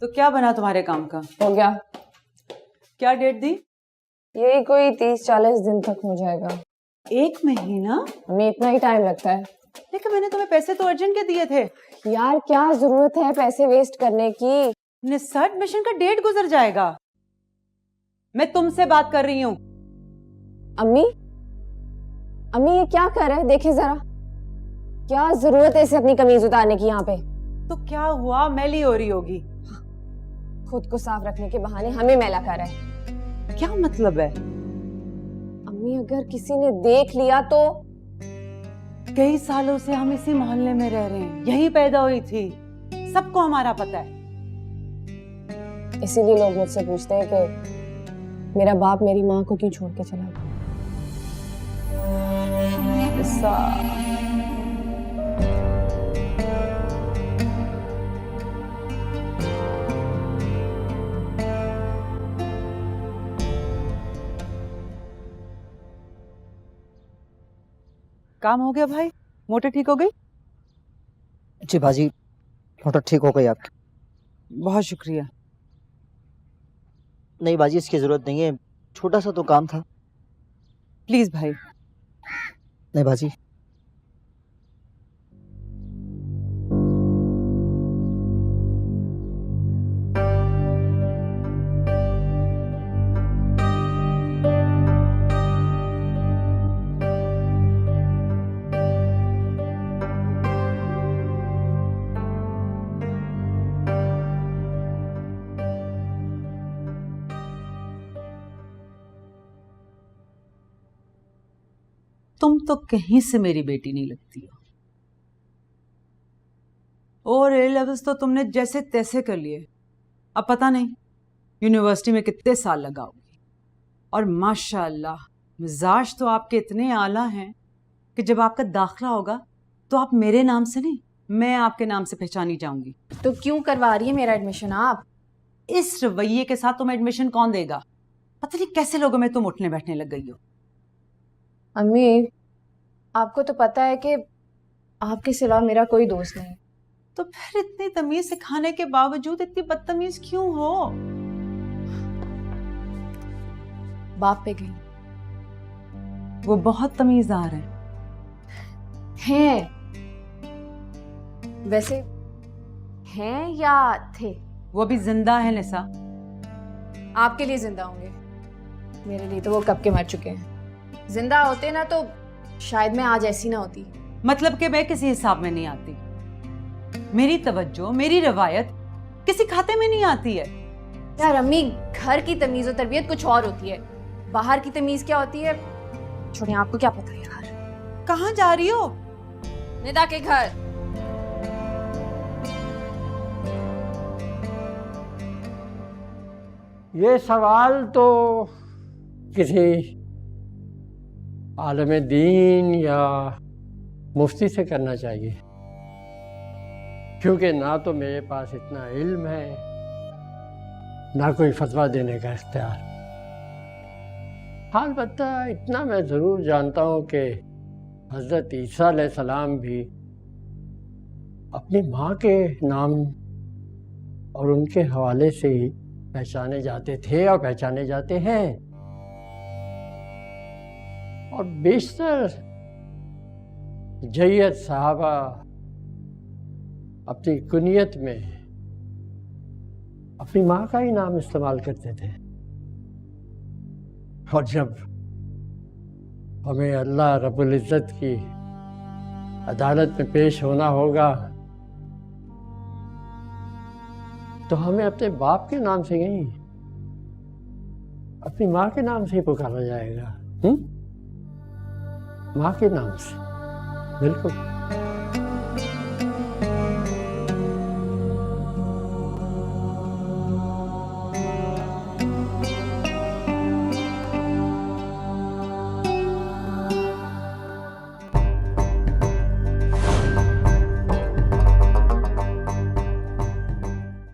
तो क्या बना तुम्हारे काम का? हो गया। क्या डेट दी? यही कोई 30-40 दिन तक हो जाएगा। 1 महीना? हमें इतना ही टाइम लगता है। लेकिन मैंने तुम्हें पैसे तो अर्जेंट के दिए थे। यार क्या जरूरत है पैसे वेस्ट करने की? निस्सा एडमिशन का डेट गुजर जाएगा। मैं तुमसे बात कर रही हूँ। अम्मी अम्मी ये क्या कर रहा है? देखे जरा, क्या जरूरत है इसे अपनी कमीज उतारने की यहाँ पे? तो क्या हुआ? मैली हो रही होगी। खुद को साफ रखने के बहाने हमें मैला कर रहा है। क्या मतलब है? अम्मी अगर किसी ने देख लिया तो? कई सालों से हम इसी मोहल्ले में रह रहे हैं, यही पैदा हुई थी, सबको हमारा पता है। इसीलिए लोग मुझसे पूछते हैं कि मेरा बाप मेरी माँ को क्यों छोड़ के चला गया। काम हो गया भाई? मोटर ठीक हो गई? जी बाजी, मोटर ठीक हो गई आपकी। बहुत शुक्रिया। नहीं बाजी, इसकी जरूरत नहीं है, छोटा सा तो काम था। प्लीज भाई। नहीं बाजी। तुम तो कहीं से मेरी बेटी नहीं लगती हो। और ए लेवल्स तो तुमने जैसे तैसे कर लिए। अब पता नहीं यूनिवर्सिटी में कितने साल लगाओगी। और माशाअल्लाह मिजाज तो आपके इतने आला हैं कि जब आपका दाखिला होगा तो आप मेरे नाम से नहीं, मैं आपके नाम से पहचानी जाऊंगी। तो क्यों करवा रही है मेरा एडमिशन आप? इस रवैये के साथ तुम्हें एडमिशन कौन देगा? पता नहीं कैसे लोगों में तुम उठने बैठने लग गई हो। अम्मी आपको तो पता है कि आपके सिवा मेरा कोई दोस्त नहीं। तो फिर इतनी तमीज सिखाने के बावजूद इतनी बदतमीज क्यों हो? बाप पे गई। वो बहुत तमीज़दार हैं। वैसे हैं या थे? वो भी जिंदा है निसा। आपके लिए जिंदा होंगे, मेरे लिए तो वो कब के मर चुके हैं। जिंदा होते ना तो शायद मैं आज ऐसी ना होती। मतलब कि मैं किसी हिसाब में नहीं आती। मेरी तवज्जो, मेरी रवायत किसी खाते में नहीं आती है। यार अम्मी, घर की तमीज और तरबियत कुछ और होती है, बाहर की तमीज क्या होती है छोड़िए, आपको क्या पता यार। कहाँ जा रही हो? निदा के घर। ये सवाल तो किसी आलम दीन या मुफ्ती से करना चाहिए, क्योंकि ना तो मेरे पास इतना इल्म है ना कोई फतवा देने का इख्तियार। हाल बत्ता इतना मैं ज़रूर जानता हूँ कि हज़रत ईसा अलैहिस्सलाम भी अपनी माँ के नाम और उनके हवाले से ही पहचाने जाते थे और पहचाने जाते हैं। और बेशतर जय्यद साहबा अपनी कुनियत में अपनी माँ का ही नाम इस्तेमाल करते थे। और जब हमें अल्लाह रब्बुल इज़्ज़त की अदालत में पेश होना होगा तो हमें अपने बाप के नाम से नहीं, अपनी माँ के नाम से ही पुकारा जाएगा। माँ के नाम से, बिल्कुल।